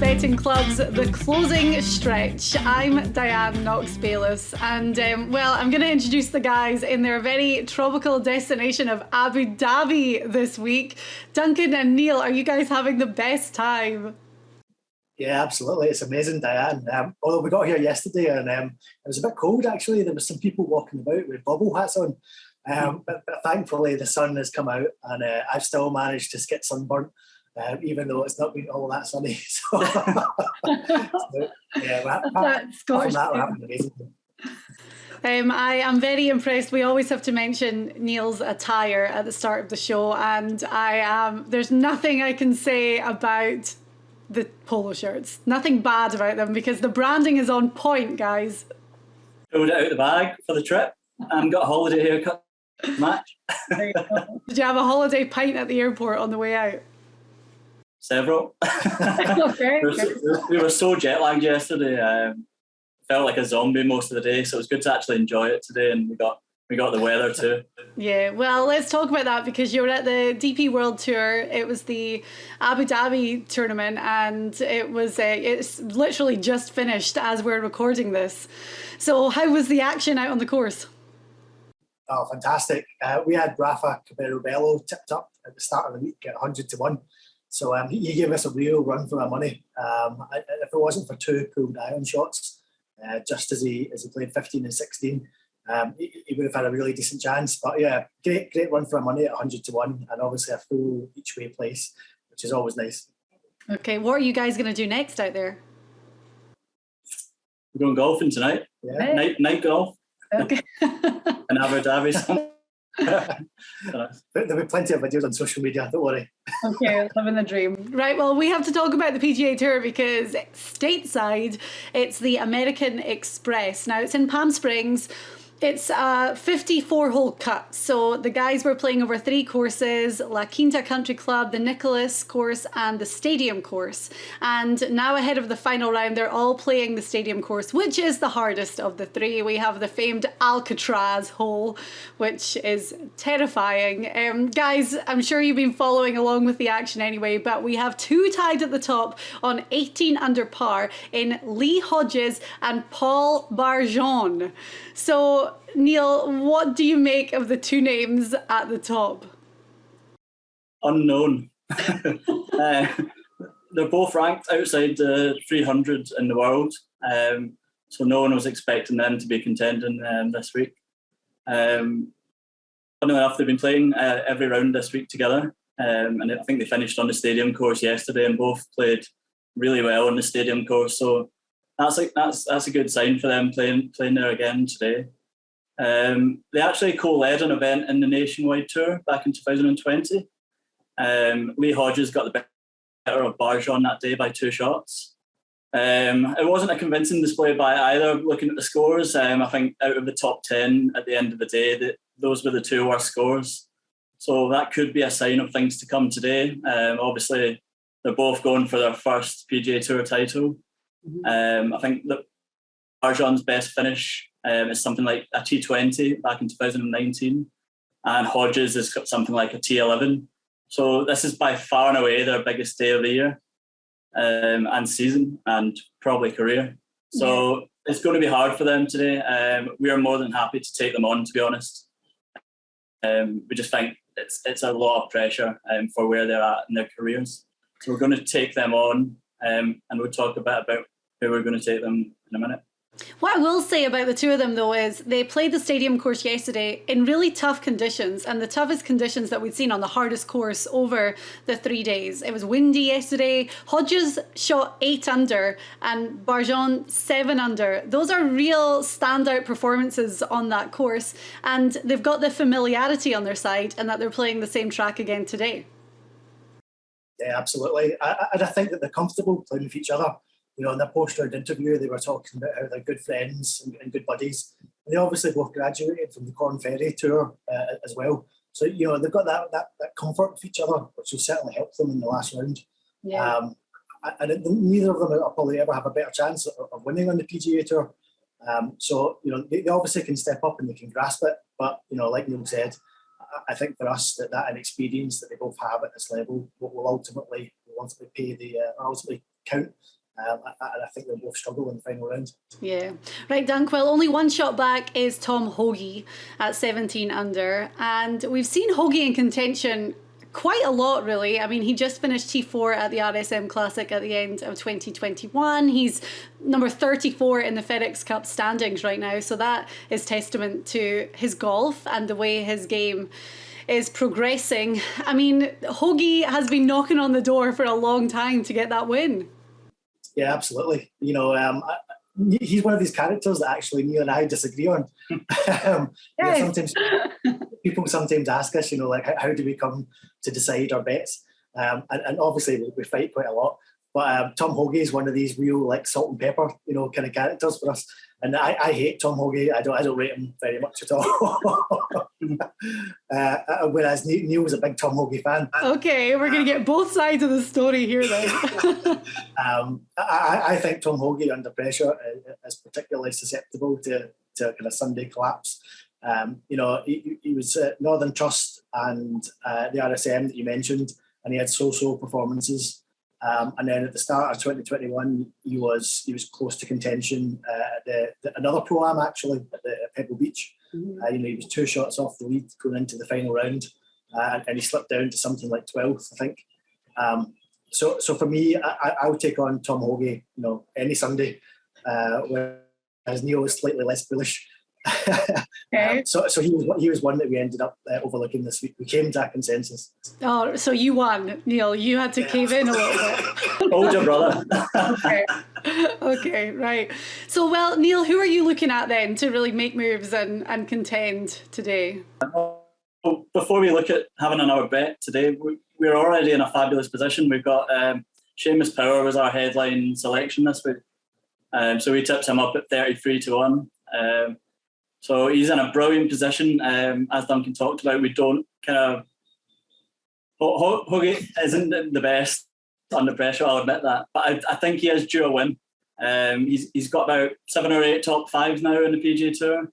betting clubs, the closing stretch. I'm Diane Knox-Bayless, and well, I'm going to introduce the guys in their very tropical destination of Abu Dhabi this week. Duncan and Neil, are you guys having the best time? Yeah, absolutely. It's amazing, Diane. Although we got here yesterday and it was a bit cold, actually. There was some people walking about with bubble hats on. But thankfully, the sun has come out and I've still managed to get sunburnt, even though it's not been all that sunny. So, yeah, we're having amazing. I am very impressed. We always have to mention Neil's attire at the start of the show, and there's nothing I can say about the polo shirts. Nothing bad about them because the branding is on point, guys. Pulled it out of the bag for the trip and got a holiday haircut match. Did you have a holiday pint at the airport on the way out? Several. Okay. We were so jet lagged yesterday. Felt like a zombie most of the day, so it was good to actually enjoy it today, and we got the weather too. Yeah, well, let's talk about that because you were at the DP World Tour. It was the Abu Dhabi tournament, and it's literally just finished as we're recording this. So how was the action out on the course? Oh, fantastic. We had Rafa Cabrera-Bello tipped up at the start of the week at 100 to 1. So he gave us a real run for our money. If it wasn't for two pulled iron shots, just as he played 15 and 16, he would have had a really decent chance. But yeah, great run for our money at 100 to 1, and obviously a full each way place, which is always nice. Okay, what are you guys going to do next out there? We're going golfing tonight. Yeah. Night golf. Okay. In Abu Dhabi. There'll be plenty of videos on social media, don't worry. Okay, living the dream. Right, well, we have to talk about the PGA Tour because stateside, it's the American Express. Now, it's in Palm Springs. It's a 54-hole cut. So the guys were playing over 3 courses: La Quinta Country Club, the Nicholas course, and the Stadium course. And now ahead of the final round, they're all playing the Stadium course, which is the hardest of the 3. We have the famed Alcatraz hole, which is terrifying. Guys, I'm sure you've been following along with the action anyway, but we have 2 tied at the top on 18 under par in Lee Hodges and Paul Barjon. So, Neil, what do you make of the 2 names at the top? Unknown. They're both ranked outside the 300 in the world, so no one was expecting them to be contending this week. Funnily enough, they've been playing every round this week together, and I think they finished on the Stadium course yesterday and both played really well on the Stadium course. So that's a good sign for them playing there again today. They actually co-led an event in the Nationwide Tour back in 2020. Lee Hodges got the better of Barjon that day by 2 shots. It wasn't a convincing display by either. Looking at the scores, I think out of the top 10 at the end of the day, those were the 2 worst scores. So that could be a sign of things to come today. Obviously, they're both going for their first PGA Tour title. I think that Barjon's best finish is something like a T20 back in 2019, and Hodges has got something like a T11. So this is by far and away their biggest day of the year and season and probably career. So It's going to be hard for them today. We are more than happy to take them on, to be honest. We just think it's a lot of pressure for where they're at in their careers. So we're going to take them on, and we'll talk a bit about who we're going to take them in a minute. What I will say about the 2 of them, though, is they played the Stadium course yesterday in really tough conditions, and the toughest conditions that we'd seen on the hardest course over the 3 days. It was windy yesterday. Hodges shot 8 under and Barjon 7 under. Those are real standout performances on that course, and they've got the familiarity on their side and that they're playing the same track again today. Yeah, absolutely. And I think that they're comfortable playing with each other. You know, in their post-round interview, they were talking about how they're good friends and good buddies. And they obviously both graduated from the Corn Ferry Tour as well. So, you know, they've got that comfort with each other, which will certainly help them in the last round. Yeah. And neither of them will probably ever have a better chance of winning on the PGA Tour. So, you know, they obviously can step up and they can grasp it. But, you know, like Neil said, I think for us that inexperience that they both have at this level will ultimately pay ultimately count. And I think they'll both struggle in the final round. Yeah. Right, Dunk. Well, only one shot back is Tom Hoge at 17 under. And we've seen Hoge in contention quite a lot, really. I mean, he just finished T4 at the RSM Classic at the end of 2021. He's number 34 in the FedEx Cup standings right now. So that is testament to his golf and the way his game is progressing. I mean, Hoge has been knocking on the door for a long time to get that win. Yeah, absolutely. You know, he's one of these characters that actually Neil and I disagree on. Sometimes people ask us, you know, like, how do we come to decide our bets? And obviously we fight quite a lot. But Tom Hoge is one of these real, like, salt and pepper, you know, kind of characters for us. And I hate Tom Hoge. I don't rate him very much at all. Whereas Neil was a big Tom Hoge fan. Okay, we're going to get both sides of the story here then. I think Tom Hoge under pressure is particularly susceptible to kind of Sunday collapse. You know, he was at Northern Trust and the RSM that you mentioned, and he had so-so performances. And then at the start of 2021, he was close to contention at another Pro-Am, actually, at Pebble Beach. You know, he was 2 shots off the lead going into the final round, and he slipped down to something like 12th, I think. So for me, I would take on Tom Hoge, you know, any Sunday, whereas Neil was slightly less bullish. Okay. So he was one that we ended up overlooking this week. We came to a consensus. Oh, so you won, Neil. You had to cave in a little bit. Hold your brother. Okay, right. So, well, Neil, who are you looking at then to really make moves and contend today? Before we look at having another bet today, we're already in a fabulous position. We've got Seamus Power was our headline selection this week. So we tipped him up at 33-1. So he's in a brilliant position. As Duncan talked about, we don't kind of... Hoge isn't the best under pressure, I'll admit that. But I think he is due a win. He's got about 7 or 8 top 5s now in the PGA Tour.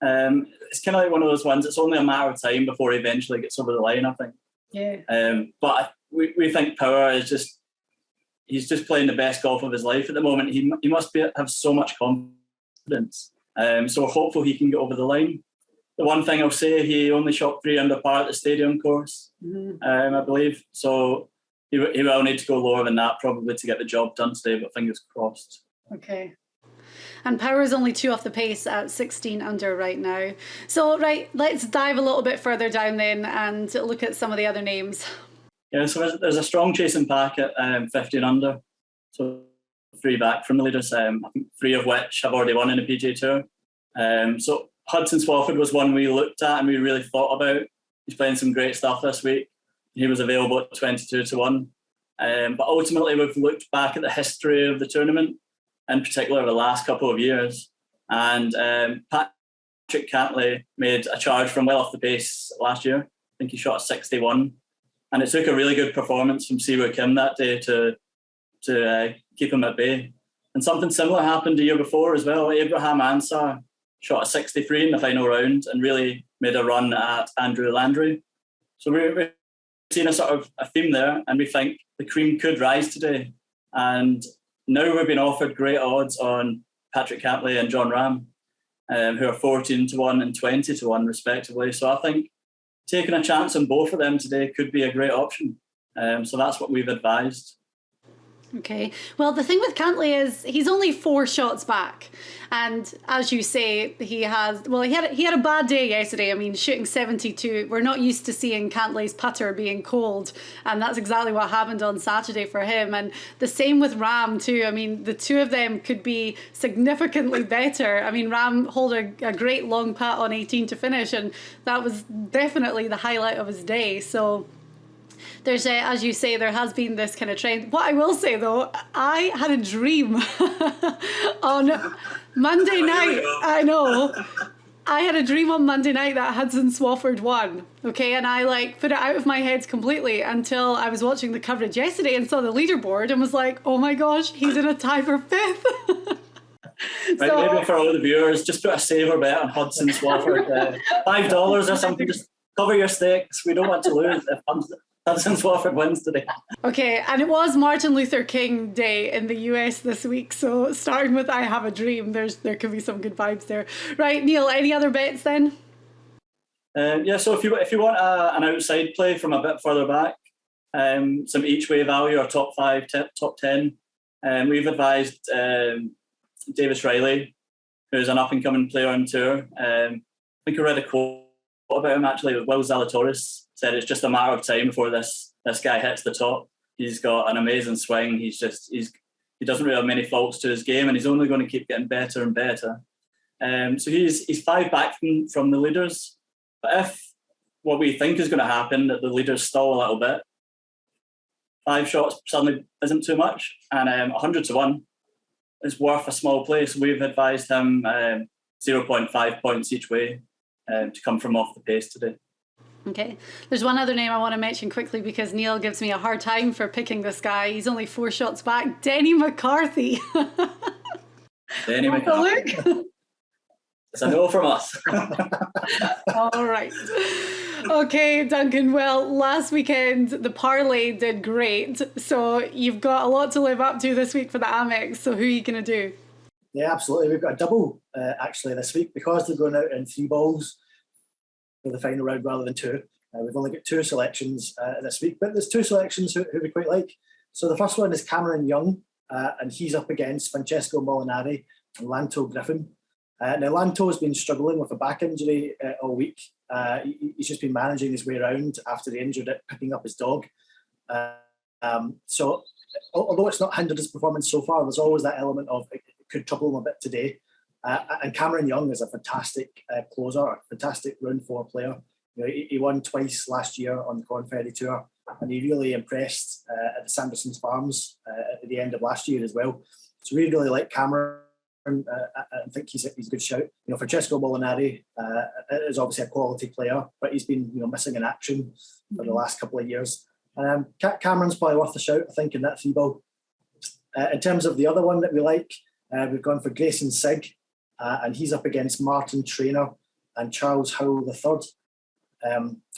It's kind of like one of those ones, it's only a matter of time before he eventually gets over the line, I think. Yeah. But we think Power is he's just playing the best golf of his life at the moment. He must have so much confidence. So we're hopeful he can get over the line. The one thing I'll say, he only shot 3 under par at the stadium course, I believe. So he will need to go lower than that probably to get the job done today, but fingers crossed. Okay. And Power is only 2 off the pace at 16 under right now. So, right, let's dive a little bit further down then and look at some of the other names. Yeah, so there's a strong chasing pack at 15 under. So 3 back from the leaders, I think 3 of which have already won in the PGA Tour. So Hudson Swafford was one we looked at and we really thought about. He's playing some great stuff this week. He was available at 22-1. But ultimately, we've looked back at the history of the tournament, in particular the last couple of years. And Patrick Cantlay made a charge from well off the pace last year. I think he shot 61. And it took a really good performance from Siwoo Kim that day to keep him at bay. And something similar happened the year before as well. Abraham Ansar shot a 63 in the final round and really made a run at Andrew Landry. So we're seeing a sort of a theme there, and we think the cream could rise today. And now we've been offered great odds on Patrick Cantlay and John Ram, who are 14-1 and 20-1 respectively. So I think taking a chance on both of them today could be a great option. So that's what we've advised. Okay. Well, the thing with Cantlay is he's only 4 shots back. And as you say, he had a bad day yesterday. I mean, shooting 72. We're not used to seeing Cantlay's putter being cold. And that's exactly what happened on Saturday for him. And the same with Ram too. I mean, the two of them could be significantly better. I mean, Ram hold a great long putt on 18 to finish. And that was definitely the highlight of his day. So there's, as you say, there has been this kind of trend. What I will say, though, I had a dream on Monday night. I know. I had a dream on Monday night that Hudson Swafford won, okay? And I, put it out of my head completely until I was watching the coverage yesterday and saw the leaderboard and was like, oh my gosh, he's in a tie for 5th. Right, maybe for all the viewers, just put a saver bet on Hudson Swafford. $5 or something, just cover your stakes. We don't want to lose Hudson Swafford wins today. Okay, and it was Martin Luther King Day in the US this week, so starting with I Have a Dream, there could be some good vibes there. Right, Neil, any other bets then? Yeah, so if you want an outside play from a bit further back, some each way value or top 5, top 10, we've advised Davis Riley, who's an up-and-coming player on tour. I think I read a quote about him actually. Will Zalatoris said it's just a matter of time before this guy hits the top. He's got an amazing swing. He doesn't really have many faults to his game, and he's only going to keep getting better and better. So he's 5 back from the leaders. But if what we think is going to happen, that the leaders stall a little bit, 5 shots suddenly isn't too much, and 100 to 1 is worth a small play. So we've advised him 0.5 points each way to come from off the pace today. Okay. There's one other name I want to mention quickly because Neil gives me a hard time for picking this guy. He's only 4 shots back. Denny McCarthy. Denny McCarthy. It's a no from us. All right. Okay, Duncan. Well, last weekend, the parlay did great. So you've got a lot to live up to this week for the AMEX. So who are you going to do? Yeah, absolutely. We've got a double actually this week because they're going out in 3 balls for the final round rather than 2. We've only got 2 selections this week, but there's 2 selections who we quite like. So the first one is Cameron Young, and he's up against Francesco Molinari and Lanto Griffin. Now, Lanto's been struggling with a back injury all week. He's just been managing his way around after he injured it, picking up his dog. So although it's not hindered his performance so far, there's always that element of it could trouble him a bit today. And Cameron Young is a fantastic closer, a fantastic round 4 player. You know, he won twice last year on the Corn Ferry Tour, and he really impressed at the Sanderson's Farms at the end of last year as well. So we really like Cameron. I think he's a good shout. You know, Francesco Molinari is obviously a quality player, but he's been missing in action for the last couple of years. Cameron's probably worth a shout, I think, in that 3 ball. In terms of the other one that we like, we've gone for Grayson Sigg, and he's up against Martin Traynor and Charles Howell III.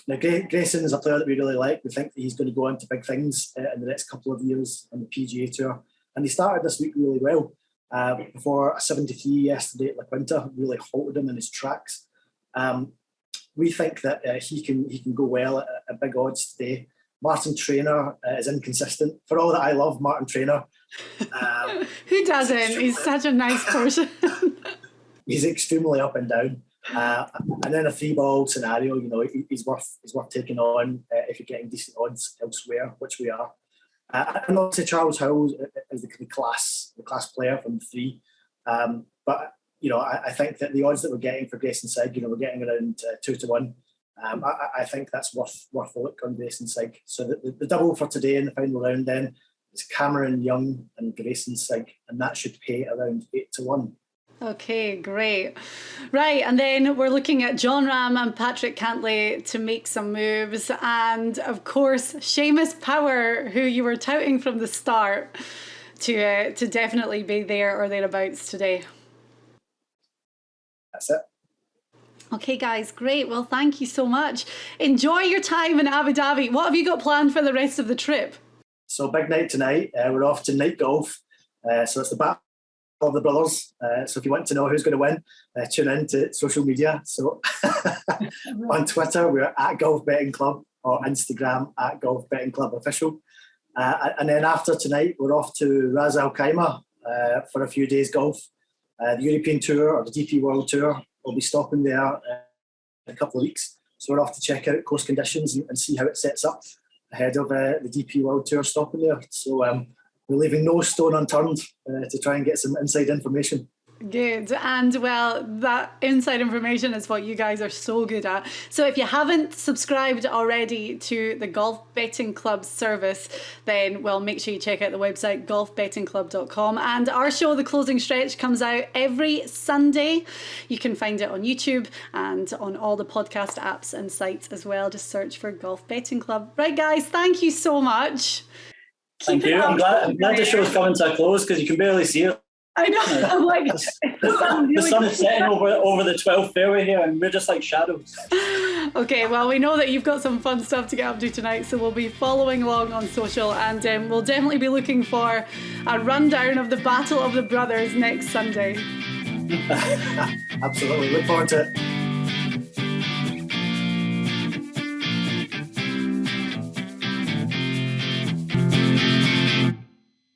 Now, Grayson is a player that we really like. We think that he's going to go into big things in the next couple of years on the PGA Tour, and he started this week really well. Before a 73 yesterday at La Quinta, really halted him in his tracks. We think that he can go well at big odds today. Martin Traynor is inconsistent. For all that I love Martin Traynor. Who doesn't? He's such a nice person. He's extremely up and down. And in a 3 ball scenario, he's worth taking on if you're getting decent odds elsewhere, which we are. And obviously Charles Howell is the class player from the 3. But I think that the odds that we're getting for Grayson Sigg, we're getting around 2 to 1. I think that's worth a look on Grayson Sigg. So the double for today in the final round then is Cameron Young and Grayson Sigg, and that should pay around 8 to 1. Okay, great. Right, and then we're looking at John Ram and Patrick Cantlay to make some moves. And of course, Seamus Power, who you were touting from the start, to definitely be there or thereabouts today. That's it. Okay, guys, great. Well, thank you so much. Enjoy your time in Abu Dhabi. What have you got planned for the rest of the trip? So big night tonight. We're off to night golf. So it's the battle of the brothers. So if you want to know who's going to win, tune in to social media. So on Twitter, we're at Golf Betting Club, or Instagram at Golf Betting Club Official. And then after tonight, we're off to Ras Al Khaimah for a few days golf. The European Tour or the DP World Tour will be stopping there in a couple of weeks. So we're off to check out course conditions and see how it sets up ahead of the DP World Tour stopping there. So we're leaving no stone unturned to try and get some inside information. Good. And well, that inside information is what you guys are so good at. So if you haven't subscribed already to the Golf Betting Club service, then well, make sure you check out the website golfbettingclub.com. And our show, The Closing Stretch, comes out every Sunday. You can find it on YouTube and on all the podcast apps and sites as well. Just search for Golf Betting Club. Right, guys, thank you so much. Thank you. I'm glad the show's coming to a close because you can barely see it I know. I'm like, The sun is setting over the 12th fairway here, and we're just like shadows. Okay, well, we know that you've got some fun stuff to get up to tonight, so we'll be following along on social, and we'll definitely be looking for a rundown of the Battle of the Brothers next Sunday. Absolutely. Look forward to it.